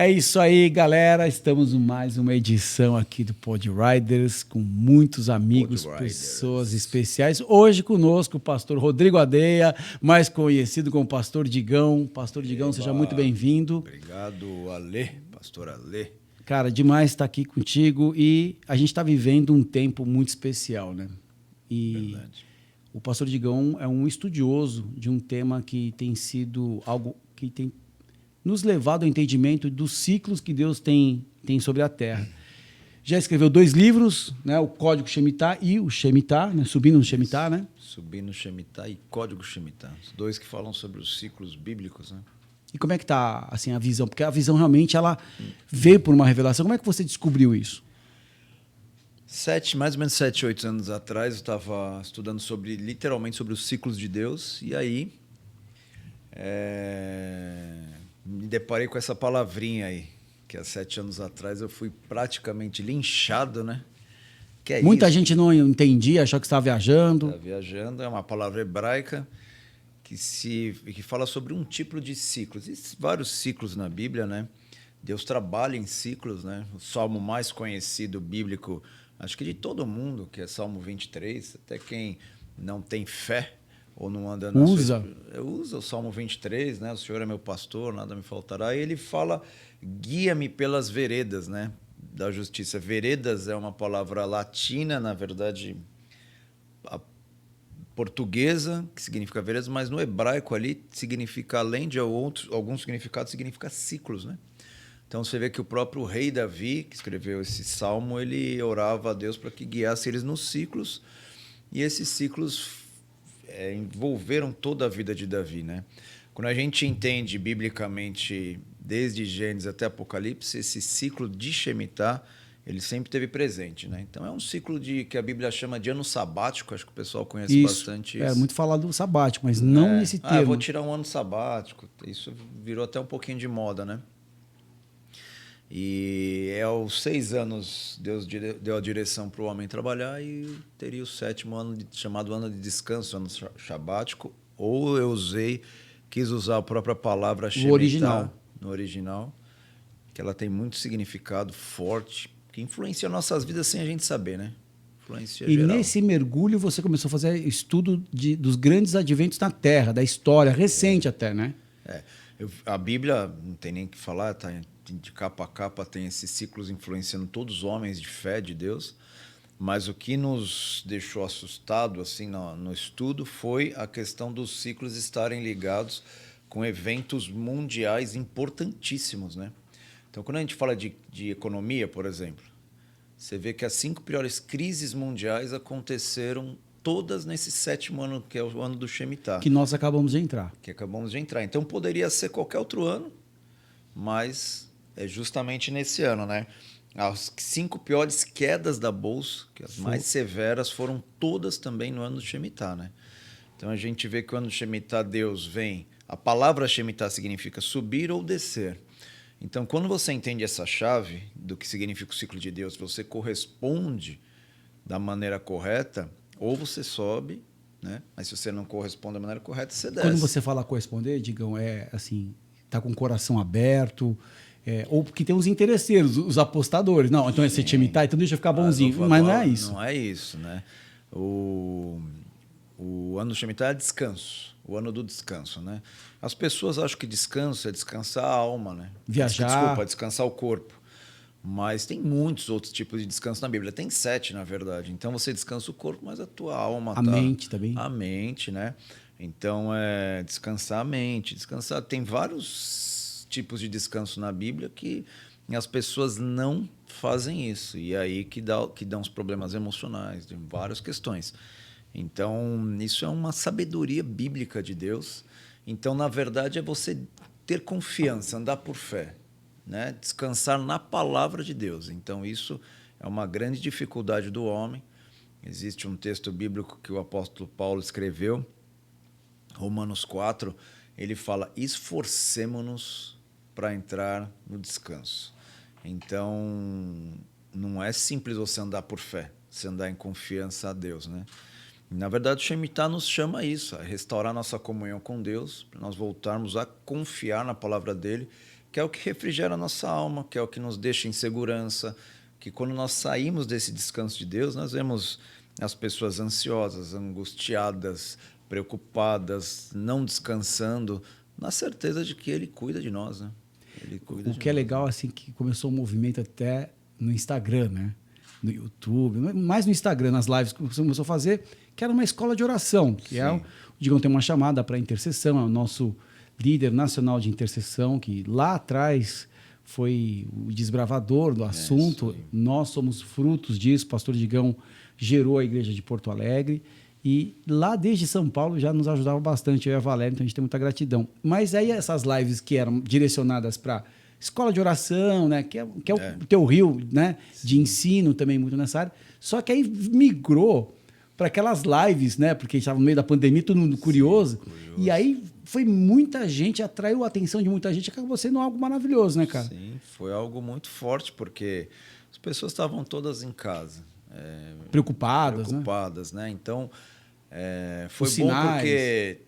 É isso aí, galera. Estamos em mais uma edição aqui do Pod Riders com muitos amigos, pessoas especiais. Hoje conosco o pastor Rodrigo Adeia, mais conhecido como Pastor Digão. Pastor Digão, seja muito bem-vindo. Obrigado, Alê, pastor Alê. Cara, demais estar aqui contigo e a gente está vivendo um tempo muito especial, né? E Verdade. o pastor Digão é um estudioso de um tema que tem sido algo que tem nos levado ao entendimento dos ciclos que Deus tem sobre a Terra. Já escreveu 2 livros, né? O Código Shemitah e o Shemitah, né? Subindo no Shemitah, né? Subindo no Shemitah e Código Shemitah. Os dois que falam sobre os ciclos bíblicos, né? E como é que está assim, a visão? Porque a visão realmente ela veio por uma revelação. Como é que você descobriu isso? Mais ou menos 7, 8 anos atrás, eu estava estudando literalmente sobre os ciclos de Deus, e aí me deparei com essa palavrinha aí, que há 7 anos atrás eu fui praticamente linchado, né? Que é Muita isso? gente não entendia, achou que estava viajando. Está viajando, é uma palavra hebraica que fala sobre um tipo de ciclos. Existem vários ciclos na Bíblia, né? Deus trabalha em ciclos, né? O salmo mais conhecido bíblico, acho que de todo mundo, que é Salmo 23, até quem não tem fé ou não anda na usa o Salmo 23, né? O Senhor é meu pastor, nada me faltará. E ele fala, guia-me pelas veredas, né? Da justiça. Veredas é uma palavra latina, na verdade, a portuguesa, que significa veredas, mas no hebraico ali significa, além de alguns significados, significa ciclos, né? Então você vê que o próprio rei Davi, que escreveu esse salmo, ele orava a Deus para que guiasse eles nos ciclos, e esses ciclos envolveram toda a vida de Davi, né? Quando a gente entende biblicamente, desde Gênesis até Apocalipse, esse ciclo de Shemitah, ele sempre esteve presente, né? Então é um ciclo que a Bíblia chama de ano sabático, acho que o pessoal conhece bastante isso. É muito falado do sabático, mas não nesse termo. Eu vou tirar um ano sabático, isso virou até um pouquinho de moda, né? E aos 6 anos Deus deu a direção para o homem trabalhar e teria o 7º ano, chamado ano de descanso, ano sabático, ou quis usar a própria palavra Shemitah no original, que ela tem muito significado forte, que influencia nossas vidas sem a gente saber, né? Influencia e geral. Nesse mergulho você começou a fazer estudo dos grandes adventos na Terra, da história recente até, né? A Bíblia, não tem nem o que falar, tá de capa a capa, tem esses ciclos influenciando todos os homens de fé de Deus, mas o que nos deixou assustado assim no estudo foi a questão dos ciclos estarem ligados com eventos mundiais importantíssimos, né? Então, quando a gente fala de economia, por exemplo, você vê que as 5 piores crises mundiais aconteceram todas nesse 7º ano, que é o ano do Shemitah. Que nós acabamos de entrar. Então, poderia ser qualquer outro ano, mas é justamente nesse ano, né? As 5 piores quedas da Bolsa, que as mais severas, foram todas também no ano do Shemitah, né? Então, a gente vê que o ano do Shemitah, Deus vem... A palavra Shemitah significa subir ou descer. Então, quando você entende essa chave do que significa o ciclo de Deus, você corresponde da maneira correta, ou você sobe, né? Mas se você não corresponde da maneira correta, você desce. Quando você fala corresponder, Digão, é assim, tá com o coração aberto, ou porque tem os interesseiros, os apostadores. Não, então esse Shemitah, então deixa eu ficar bonzinho. Mas não é isso. Não é isso, né? O ano do Shemitah é descanso, o ano do descanso, né? As pessoas acham que descanso é descansar a alma, né? Viajar. Descansar o corpo. Mas tem muitos outros tipos de descanso na Bíblia. Tem 7, na verdade. Então, você descansa o corpo, mas a tua alma a mente também. A mente, né? Então, descansar a mente. Tem vários tipos de descanso na Bíblia que as pessoas não fazem isso. E aí que dão os problemas emocionais, tem várias questões. Então, isso é uma sabedoria bíblica de Deus. Então, na verdade, é você ter confiança, andar por fé, né? Descansar na palavra de Deus. Então, isso é uma grande dificuldade do homem. Existe um texto bíblico que o apóstolo Paulo escreveu, Romanos 4, ele fala, esforcemo-nos para entrar no descanso. Então, não é simples você andar por fé, você andar em confiança a Deus, né? Na verdade, o Shemitah nos chama a isso, a restaurar nossa comunhão com Deus, para nós voltarmos a confiar na palavra dele, que é o que refrigera a nossa alma, que é o que nos deixa em segurança, que quando nós saímos desse descanso de Deus, nós vemos as pessoas ansiosas, angustiadas, preocupadas, não descansando, na certeza de que Ele cuida de nós, né? Ele cuida O de que é nós, legal, né? assim, que começou um movimento até no Instagram, né? No YouTube, mais no Instagram, nas lives que você começou a fazer, que era uma escola de oração, que é o Sim. Digão tem uma chamada para intercessão, é o nosso líder nacional de intercessão, que lá atrás foi o desbravador do assunto. isso aí. Nós somos frutos disso. O pastor Digão gerou a igreja de Porto Alegre. E lá desde São Paulo já nos ajudava bastante, eu e a Valéria, então a gente tem muita gratidão. Mas aí essas lives que eram direcionadas para escola de oração, né, que é o teu rio, né, de ensino também muito nessa área, só que aí migrou para aquelas lives, né, porque estava no meio da pandemia, todo mundo curioso, e aí foi muita gente, atraiu a atenção de muita gente, acabou sendo algo maravilhoso, né, cara? Sim, foi algo muito forte, porque as pessoas estavam todas em casa. Preocupadas, Né? Então, foi Os bom sinais. porque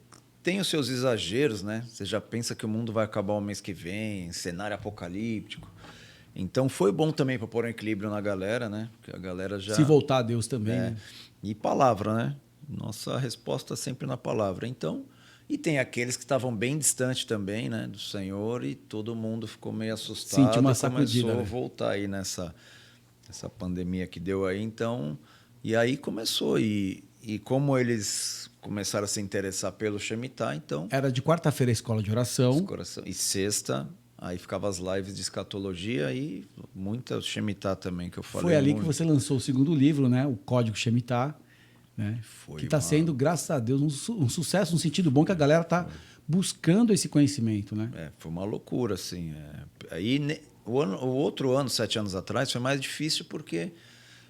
tem os seus exageros, né? Você já pensa que o mundo vai acabar o mês que vem, cenário apocalíptico. Então, foi bom também para pôr um equilíbrio na galera, né? Porque a galera já... Se voltar a Deus também, né? E palavra, né? Nossa resposta sempre na palavra. Então, e tem aqueles que estavam bem distantes também, né, do Senhor, e todo mundo ficou meio assustado. Sentiu uma e sacudida, começou a né? voltar aí essa pandemia que deu aí. Então, e aí começou. E como eles começaram a se interessar pelo Shemitah, então... Era de quarta-feira a escola de oração. E sexta, aí ficava as lives de escatologia e muita Shemitah também, que eu falei. Foi ali muito. que você lançou o segundo livro, né? O Código Shemitah, né? Foi que está sendo, graças a Deus, um sucesso no sentido bom, que a galera está buscando esse conhecimento, né? Foi uma loucura, assim. Aí, o outro ano, 7 anos atrás, foi mais difícil porque...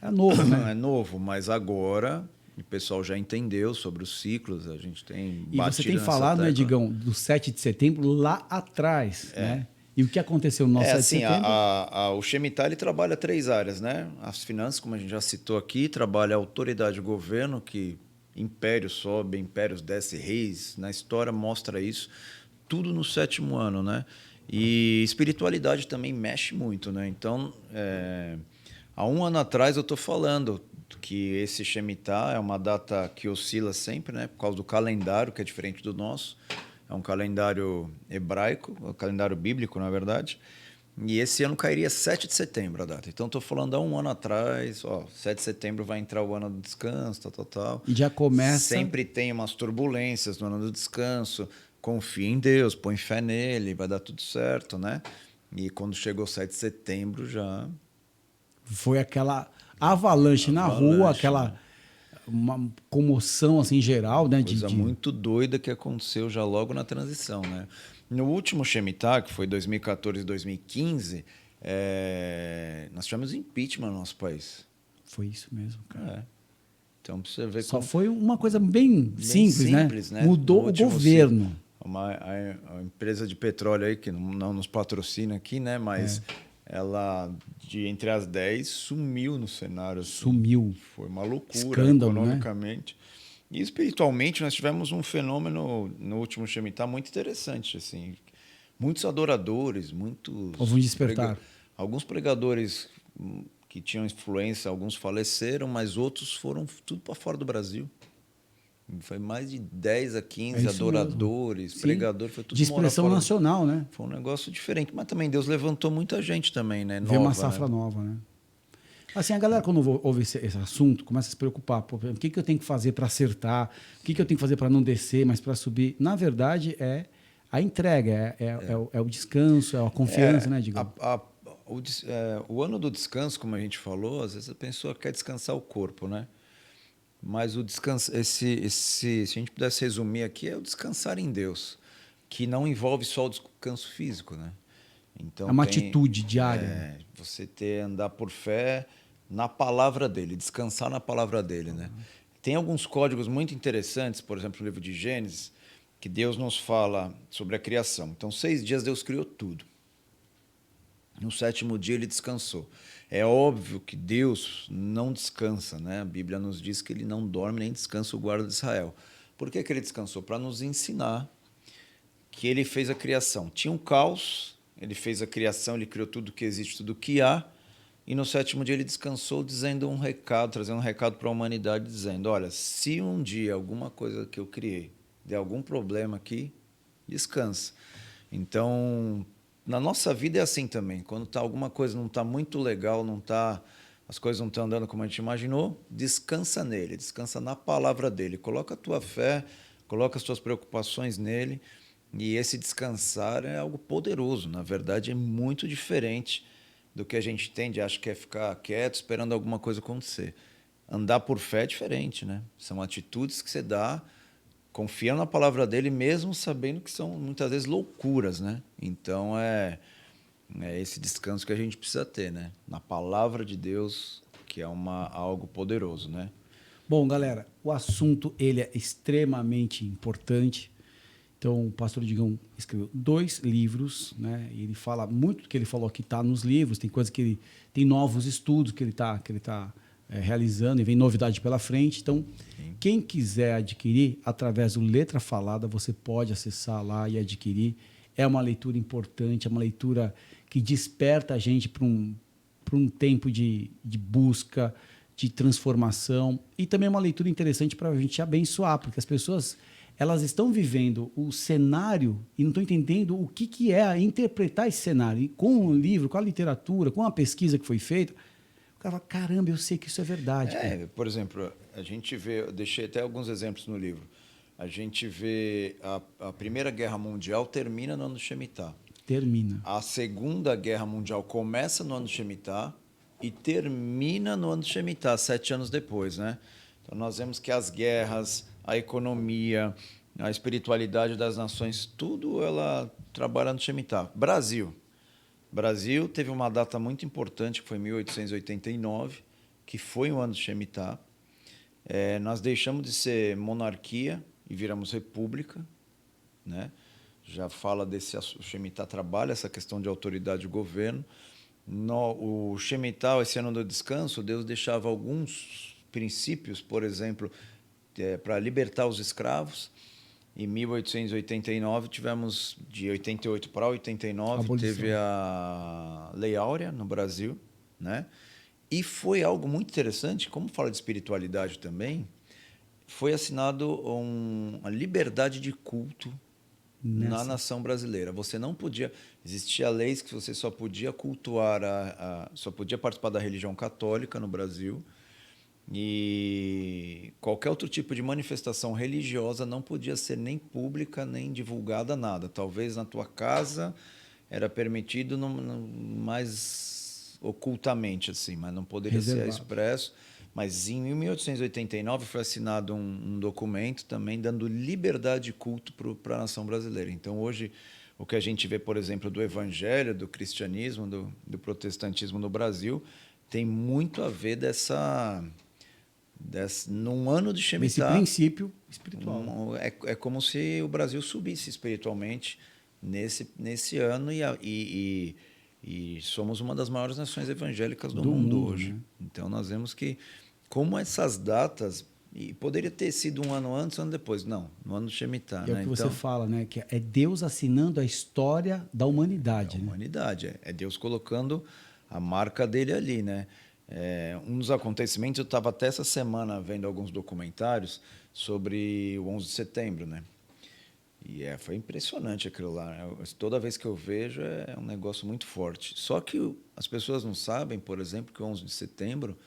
É novo, né? É novo, mas agora o pessoal já entendeu sobre os ciclos, a gente tem E você tem nessa falado, né, tecla. Digão, do 7 de setembro lá atrás, né? E o que aconteceu no nosso 7 de assim, setembro? o Shemitah ele trabalha 3 áreas, né? As finanças, como a gente já citou aqui, trabalha a autoridade e o governo, que impérios sobem, impérios descem, reis, na história mostra isso, tudo no 7º ano, né? E espiritualidade também mexe muito, né? Então, há 1 ano atrás eu estou falando que esse Shemitah é uma data que oscila sempre, né? Por causa do calendário, que é diferente do nosso. É um calendário hebraico, um calendário bíblico, na verdade. E esse ano cairia 7 de setembro a data. Então, estou falando há 1 ano atrás, 7 de setembro vai entrar o ano do descanso, tal. E já começa... Sempre tem umas turbulências no ano do descanso. Confia em Deus, põe fé nele, vai dar tudo certo, né? E quando chegou 7 de setembro já... Foi aquela avalanche na rua, aquela... né? Uma comoção assim geral, né? Coisa muito doida que aconteceu já logo na transição, né? No último Shemitah, que foi 2014 e 2015, nós tivemos impeachment no nosso país. Foi isso mesmo, cara. Então, pra você ver Só como... foi uma coisa bem simples, né? Mudou o governo. A empresa de petróleo aí, que não nos patrocina aqui, né? Mas ela, entre as 10, sumiu no cenário. Assim. Sumiu. Foi uma loucura, escândalo, economicamente. Né? E espiritualmente, nós tivemos um fenômeno no último Shemitah muito interessante. Assim. Muitos adoradores, Houve um despertar. Alguns pregadores que tinham influência, alguns faleceram, mas outros foram tudo para fora do Brasil. Foi mais de 10 a 15 adoradores, pregadores, foi tudo de expressão nacional, né? Foi um negócio diferente, mas também Deus levantou muita gente também, né? Vê uma safra nova, né? Assim, a galera quando ouve esse assunto, começa a se preocupar, pô, o que eu tenho que fazer para acertar? O que eu tenho que fazer para não descer, mas para subir? Na verdade, é a entrega, é o descanso, é a confiança, né, Digão? O ano do descanso, como a gente falou, às vezes a pessoa quer descansar o corpo, né? Mas o descanso, se a gente pudesse resumir aqui, é o descansar em Deus, que não envolve só o descanso físico, né? Então, é uma atitude diária. Você andar por fé na palavra dele, descansar na palavra dele, né? Tem alguns códigos muito interessantes, por exemplo, no livro de Gênesis, que Deus nos fala sobre a criação. Então, 6 dias Deus criou tudo. No 7º dia ele descansou. É óbvio que Deus não descansa, né? A Bíblia nos diz que ele não dorme nem descansa o guarda de Israel. Por que ele descansou? Para nos ensinar que ele fez a criação. Tinha um caos, ele fez a criação, ele criou tudo que existe, tudo que há, e no sétimo dia ele descansou dizendo um recado, trazendo um recado para a humanidade, dizendo, olha, se um dia alguma coisa que eu criei der algum problema aqui, descansa. Então, na nossa vida é assim também. Quando alguma coisa não está muito legal, as coisas não estão andando como a gente imaginou, descansa nele, descansa na palavra dele. Coloca a tua fé, coloca as tuas preocupações nele. E esse descansar é algo poderoso. Na verdade, é muito diferente do que a gente tende, acho que é ficar quieto, esperando alguma coisa acontecer. Andar por fé é diferente, né? São atitudes que você dá, confia na palavra dele, mesmo sabendo que são muitas vezes loucuras, né? Então é esse descanso que a gente precisa ter, né? Na palavra de Deus, que é algo poderoso, né? Bom, galera, o assunto ele é extremamente importante. Então, o pastor Digão escreveu 2 livros, né? E ele fala muito do que ele falou que está nos livros. Tem coisas que ele tem novos estudos que ele tá realizando e vem novidade pela frente. Então, sim, quem quiser adquirir através do Letra Falada, você pode acessar lá e adquirir. É uma leitura importante, é uma leitura que desperta a gente para um tempo de busca, de transformação, e também é uma leitura interessante para a gente abençoar, porque as pessoas elas estão vivendo o cenário e não estão entendendo o que é interpretar esse cenário. E com o livro, com a literatura, com a pesquisa que foi feita, o cara fala, caramba, eu sei que isso é verdade. Por exemplo, a gente vê, eu deixei até alguns exemplos no livro, a gente vê a Primeira Guerra Mundial termina no ano do Shemitah. Termina. A Segunda Guerra Mundial começa no ano do Shemitah e termina no ano do Shemitah, 7 anos depois, né? Então, nós vemos que as guerras, a economia, a espiritualidade das nações, tudo ela trabalha no Shemitah. Brasil teve uma data muito importante, que foi 1889, que foi o ano do Shemitah. Nós deixamos de ser monarquia e viramos república, né? Já fala o Shemitah trabalha essa questão de autoridade de governo. O Shemitah, esse ano do descanso, Deus deixava alguns princípios, por exemplo, para libertar os escravos. Em 1889 tivemos, de 88 para 89, abolição. Teve a Lei Áurea no Brasil, né? E foi algo muito interessante, como fala de espiritualidade também, foi assinado a liberdade de culto na nação brasileira. Você não podia... Existia leis que você só podia cultuar, só podia participar da religião católica no Brasil, e qualquer outro tipo de manifestação religiosa não podia ser nem pública, nem divulgada, nada. Talvez na tua casa era permitido mais ocultamente, assim, mas não poderia ser expresso. Mas em 1889 foi assinado um documento também dando liberdade de culto para a nação brasileira. Então, hoje, o que a gente vê, por exemplo, do evangelho, do cristianismo, do protestantismo no Brasil, tem muito a ver num ano de Shemitah. Esse princípio espiritual. É como se o Brasil subisse espiritualmente nesse ano e somos uma das maiores nações evangélicas do mundo hoje. Né? Então, nós vemos que como essas datas... E poderia ter sido um ano antes ou um ano depois. Não, no ano do Shemitah. É o que você fala, né? Que é Deus assinando a história da humanidade. Da humanidade. É Deus colocando a marca dele ali, né? Um dos acontecimentos, eu estava até essa semana vendo alguns documentários sobre o 11 de setembro, né? E foi impressionante aquilo lá. Toda vez que eu vejo é um negócio muito forte. Só que as pessoas não sabem, por exemplo, que o 11 de setembro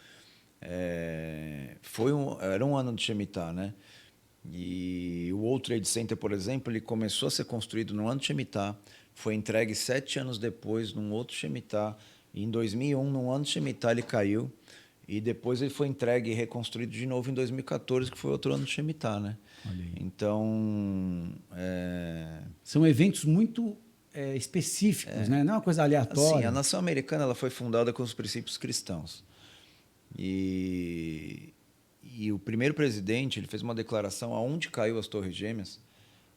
era um ano de Shemitah, né? E o World Trade Center, por exemplo, ele começou a ser construído no ano de Shemitah, foi entregue 7 anos depois, num outro Shemitah, e em 2001, num ano de Shemitah, ele caiu, e depois ele foi entregue e reconstruído de novo em 2014, que foi outro ano de Shemitah, né? Então... São eventos muito específicos, né? Não é uma coisa aleatória. Assim, a nação americana ela foi fundada com os princípios cristãos. E o primeiro presidente ele fez uma declaração aonde caiu as Torres Gêmeas.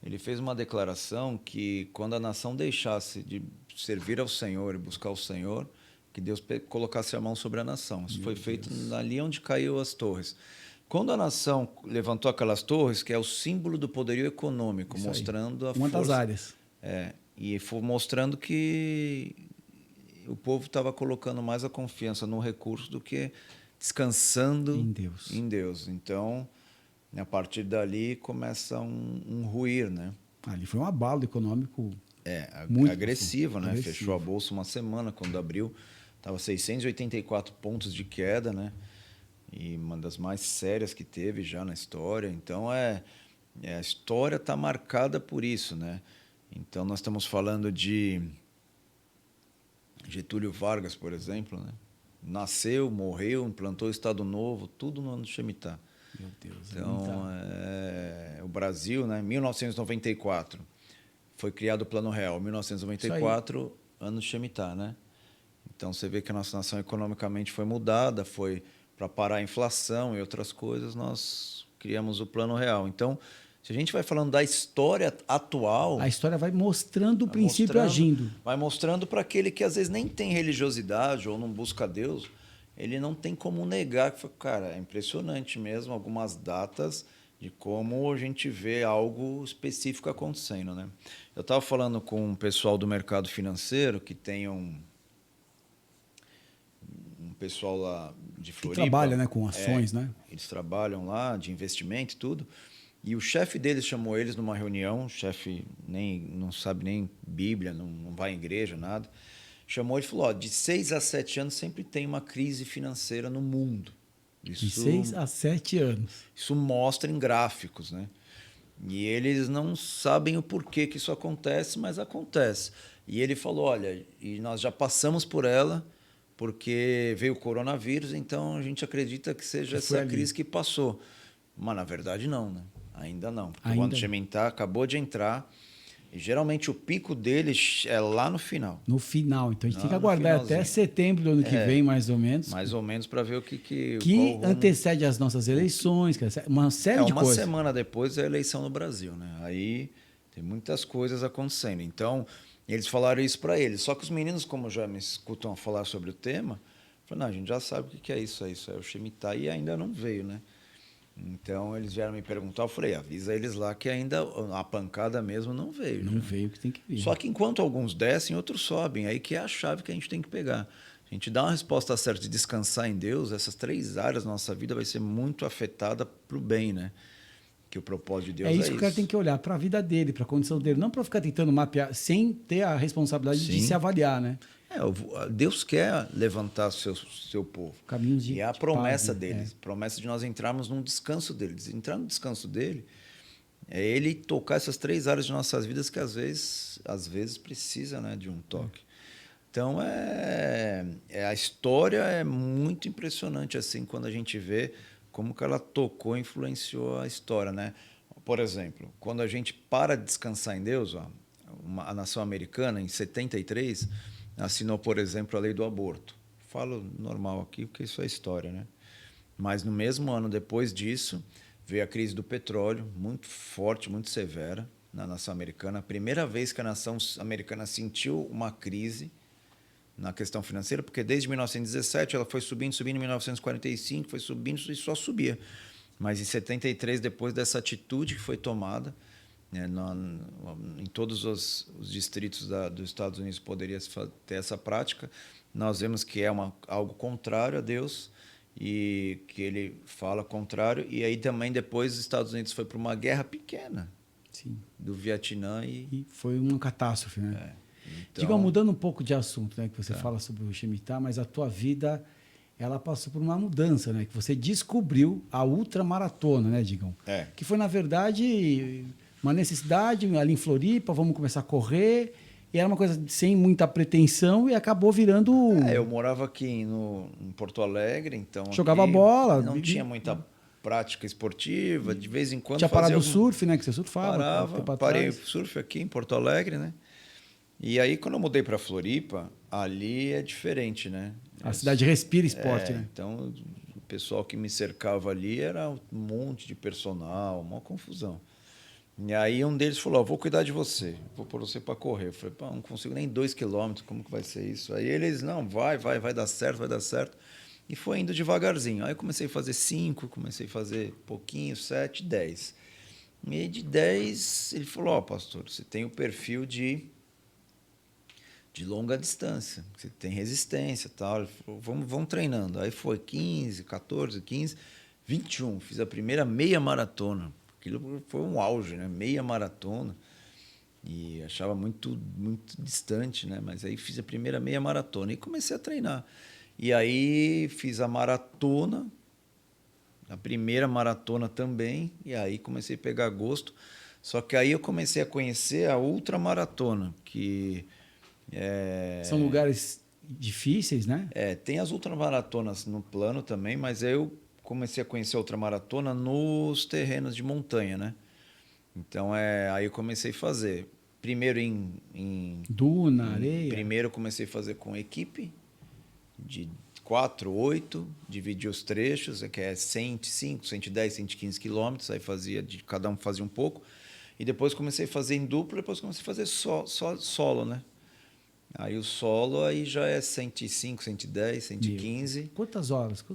Ele fez uma declaração que quando a nação deixasse de servir ao Senhor e buscar o Senhor, que Deus colocasse a mão sobre a nação. Isso foi feito ali onde caiu as torres. Quando a nação levantou aquelas torres, que é o símbolo do poderio econômico, mostrando a força... Uma das áreas. E foi mostrando que o povo estava colocando mais a confiança no recurso do que descansando Em Deus. em Deus. Então, a partir dali começa um ruir, né? Ali foi um abalo econômico É, muito agressivo, profundo. né? Agressivo. Fechou a bolsa uma semana, quando abriu, estava 684 pontos de queda, né? E uma das mais sérias que teve já na história. Então, a história está marcada por isso, né? Então, nós estamos falando de Getúlio Vargas, por exemplo, né? Nasceu, morreu, implantou o Estado Novo, tudo no ano de Shemitah. Meu Deus. Então, o Brasil, né? 1994, foi criado o Plano Real. 1994, ano de Shemitah, né? Então, você vê que a nossa nação economicamente foi mudada, foi para parar a inflação e outras coisas, nós criamos o Plano Real. Então, se a gente vai falando da história atual... A história vai mostrando o princípio agindo. Vai mostrando para aquele que às vezes nem tem religiosidade ou não busca Deus, ele não tem como negar que, cara, é impressionante mesmo algumas datas de como a gente vê algo específico acontecendo, né? Eu estava falando com um pessoal do mercado financeiro que tem um pessoal lá de Floripa. Que trabalha, né, com ações, né? Eles trabalham lá de investimento e tudo. E o chefe deles chamou eles numa reunião, o chefe não sabe nem Bíblia, não vai em igreja, nada. Chamou e falou, de 6 a 7 anos sempre tem uma crise financeira no mundo. Isso, de 6 a 7 anos. Isso mostra em gráficos, né? E eles não sabem o porquê que isso acontece, mas acontece. E ele falou, olha, e nós já passamos por ela, porque veio o coronavírus, então a gente acredita que seja essa crise que passou. Mas, na verdade, não, né? Ainda não. Porque o ano de Shemitah acabou de entrar e, geralmente, o pico dele é lá no final. No final. Então, a gente tem que aguardar até setembro do ano que vem, mais ou menos. Mais ou menos, para ver o que antecede as nossas eleições, uma série de coisas. Uma semana depois é a eleição no Brasil, né? Aí tem muitas coisas acontecendo. Então, eles falaram isso para eles. Só que os meninos, como já me escutam falar sobre o tema, falaram, não, a gente já sabe o que é isso aí. Isso é o Shemitah e ainda não veio, né? Então, eles vieram me perguntar, eu falei, avisa eles lá que ainda a pancada mesmo não veio. Não veio que tem que vir. Só que enquanto alguns descem, outros sobem. Aí que é a chave que a gente tem que pegar. A gente dá uma resposta certa de descansar em Deus, essas 3 áreas da nossa vida vai ser muito afetada para o bem, né? Que o propósito de Deus é isso que o cara tem que olhar para a vida dele, para a condição dele, não para ficar tentando mapear, sem ter a responsabilidade de se avaliar, né? Deus quer levantar seu povo. Caminhos de e é a promessa paz, dele, promessa de nós entrarmos num descanso dele. Entrar no descanso dele é ele tocar essas 3 áreas de nossas vidas que às vezes precisa, né, de um toque. Então a história é muito impressionante assim quando a gente vê como que ela tocou, influenciou a história, né? Por exemplo, quando a gente para de descansar em Deus, a nação americana em 73 assinou, por exemplo, a lei do aborto. Falo normal aqui porque isso é história, né? Mas no mesmo ano depois disso veio a crise do petróleo, muito forte, muito severa na nação americana. A primeira vez que a nação americana sentiu uma crise na questão financeira, porque desde 1917 ela foi subindo, em 1945 foi subindo e só subia. Mas em 73, depois dessa atitude que foi tomada, né, em todos os distritos dos Estados Unidos poderia ter essa prática, nós vemos que é algo contrário a Deus e que ele fala contrário. E aí também depois os Estados Unidos foi para uma guerra pequena. Sim. Do Vietnã e foi uma catástrofe, né? Então, Diga, mudando um pouco de assunto, né, que você fala sobre o Shemitah, mas a tua vida ela passou por uma mudança, né? Que você descobriu a ultramaratona, né, Digão? Que foi, na verdade, uma necessidade ali em Floripa, vamos começar a correr, e era uma coisa sem muita pretensão e acabou virando... eu morava aqui em Porto Alegre, então... Jogava bola. Não tinha muita prática esportiva, de vez em quando... Tinha parado o surf, né, que você surfava. Parei o surf aqui em Porto Alegre, né? E aí, quando eu mudei para Floripa, ali é diferente, né? A cidade respira esporte, né? Então, o pessoal que me cercava ali era um monte de personal, uma confusão. E aí, um deles falou, vou cuidar de você, vou pôr você para correr. Eu falei, não consigo nem 2 quilômetros, como que vai ser isso? Aí eles, não, vai dar certo, vai dar certo. E foi indo devagarzinho. Aí eu comecei a fazer 5, comecei a fazer pouquinho, 7, 10. E de 10, ele falou, pastor, você tem o perfil de de longa distância. Você tem resistência e tal. Ele falou, vamos treinando. Aí foi 15, 14, 15, 21. Fiz a primeira meia maratona. Aquilo foi um auge, né? Meia maratona. E achava muito, muito distante, né? Mas aí fiz a primeira meia maratona e comecei a treinar. E aí fiz a maratona, a primeira maratona também, e aí comecei a pegar gosto. Só que aí eu comecei a conhecer a ultramaratona, que São lugares difíceis, né? tem as ultramaratonas no plano também, mas aí eu comecei a conhecer a ultramaratona nos terrenos de montanha, né? Então, aí eu comecei a fazer. Primeiro Duna, areia. Primeiro eu comecei a fazer com equipe, de 4, 8, dividi os trechos, que é 105, 110, 115 quilômetros, aí cada um fazia um pouco. E depois comecei a fazer em dupla, depois comecei a fazer solo, né? Aí o solo aí já é 105, 110, 115. Quantas horas?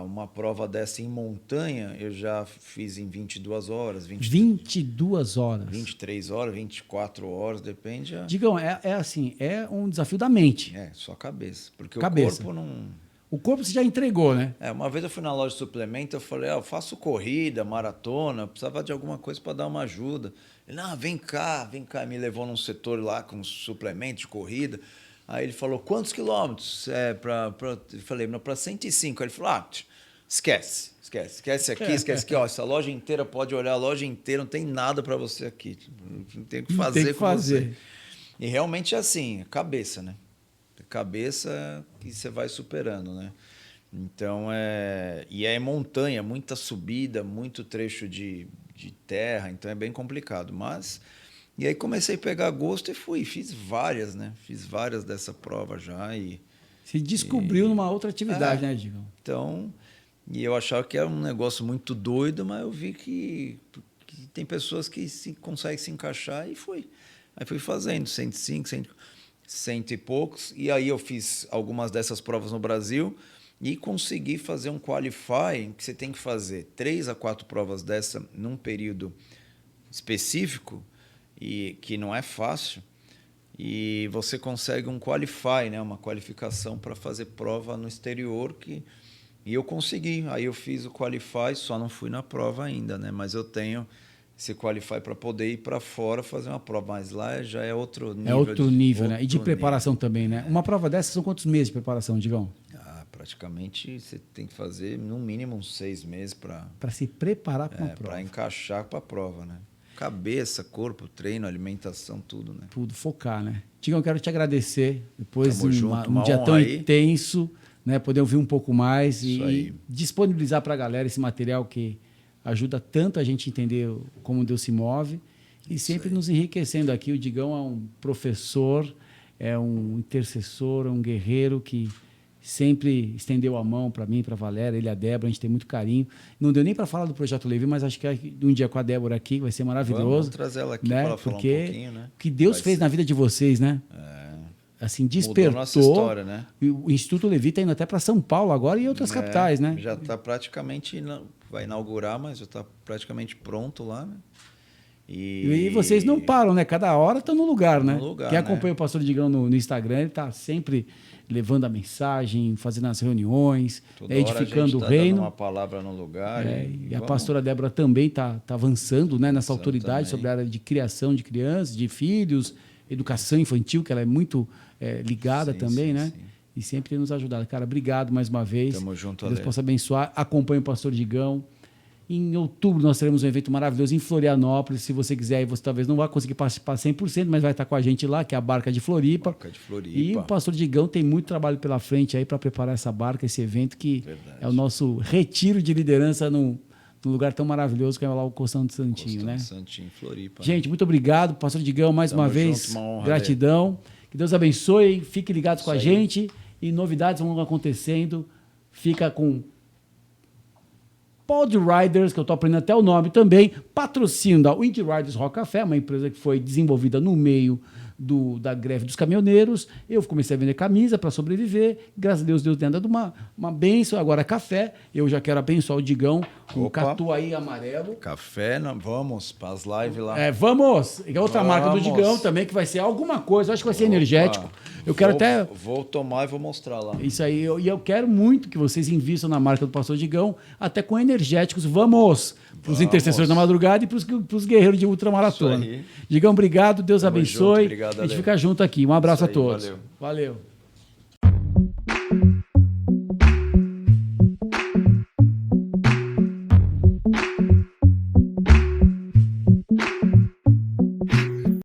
Uma prova dessa em montanha, eu já fiz em 22 horas. 22 horas. 23 horas, 24 horas, depende. Digam, assim, é um desafio da mente. Só cabeça. Porque cabeça. O corpo não... O corpo você já entregou, né? Uma vez eu fui na loja de suplemento, eu falei, eu faço corrida, maratona, precisava de alguma coisa para dar uma ajuda. Ele, vem cá, me levou num setor lá com suplemento de corrida. Aí ele falou, quantos quilômetros? Eu falei, para 105. Aí ele falou, esquece aqui. Ó, essa loja inteira, pode olhar a loja inteira, não tem nada para você aqui. Não tem o que fazer com você. E realmente é assim, cabeça, né? Cabeça que você vai superando, né? Então, e é montanha, muita subida, muito trecho de terra, então é bem complicado. Mas... E aí comecei a pegar gosto e fiz várias, né? Fiz várias dessa prova já. Se descobriu numa outra atividade, né, Digão? Então, e eu achava que era um negócio muito doido, mas eu vi que tem pessoas que conseguem se encaixar e fui. Aí fui fazendo 105, 100 e poucos. E aí eu fiz algumas dessas provas no Brasil e consegui fazer um qualifying que você tem que fazer 3 a 4 provas dessa num período específico, e que não é fácil, e você consegue um qualify, né, uma qualificação para fazer prova no exterior, e eu consegui. Aí eu fiz o qualify, só não fui na prova ainda, né, mas eu tenho esse qualify para poder ir para fora fazer uma prova, mas lá já é outro nível. É outro nível, né? E de preparação também, né? Uma prova dessa são quantos meses de preparação, Digão? Praticamente você tem que fazer no mínimo uns 6 meses para se preparar para uma prova. Para encaixar para a prova, né? Cabeça, corpo, treino, alimentação, tudo, né? Tudo, focar, né? Digão, quero te agradecer. Depois de um dia tão aí. intenso, né? Poder ouvir um pouco mais e disponibilizar para a galera esse material que ajuda tanto a gente a entender como Deus se move e sempre nos enriquecendo aqui. O Digão é um professor, é um intercessor, é um guerreiro que sempre estendeu a mão para mim, para a Valéria, ele e a Débora, a gente tem muito carinho. Não deu nem para falar do Projeto Levi, mas acho que um dia com a Débora aqui vai ser maravilhoso. Vamos trazer ela aqui, né? Para ela falar um pouquinho, né? O que Deus fez na vida de vocês, né? Assim, despertou. Mudou nossa história, né? O Instituto Levi está indo até para São Paulo agora e outras capitais, né? Já está praticamente, vai inaugurar, mas já está praticamente pronto lá, né? E vocês não param, né? Cada hora estão no lugar, né? Quem acompanha né? o pastor Digão no Instagram, ele está sempre levando a mensagem, fazendo as reuniões, edificando o reino. Dando uma palavra no lugar. E a pastora Débora também está avançando, né, nessa autoridade sobre a área de criação de crianças, de filhos, educação infantil, que ela é muito ligada também, né? Sim. E sempre tem nos ajudado. Cara, obrigado mais uma vez. Tamo junto, Deus possa abençoar. Acompanhe o pastor Digão. Em outubro nós teremos um evento maravilhoso em Florianópolis. Se você quiser, você talvez não vai conseguir participar 100%, mas vai estar com a gente lá, que é a Barca de Floripa. E o pastor Digão tem muito trabalho pela frente aí para preparar essa barca, esse evento que é o nosso retiro de liderança num lugar tão maravilhoso que é lá o Costão do Santinho, né? Santinho, Floripa. Gente, muito obrigado, pastor Digão, mais uma vez. Uma honra, gratidão. Que Deus abençoe. Fiquem ligados com a gente e novidades vão acontecendo. Fica com Pod Riders, que eu estou aprendendo até o nome também, patrocínio da Wind Riders Rock Café, uma empresa que foi desenvolvida no meio da greve dos caminhoneiros, eu comecei a vender camisa para sobreviver. Graças a Deus tem dado uma bênção. Agora café, eu já quero abençoar o Digão com o Catuai amarelo. Café, vamos para as lives lá. Vamos! É outra marca do Digão também, que vai ser alguma coisa. Eu acho que vai ser energético. Eu quero até... Vou tomar e vou mostrar lá. Isso aí. E eu quero muito que vocês invistam na marca do Pastor Digão, até com energéticos. Vamos! Para os intercessores da madrugada e para os guerreiros de ultramaratona. Digão, obrigado. Deus abençoe. Obrigado, a gente fica junto aqui. Um abraço a todos. Valeu. Valeu.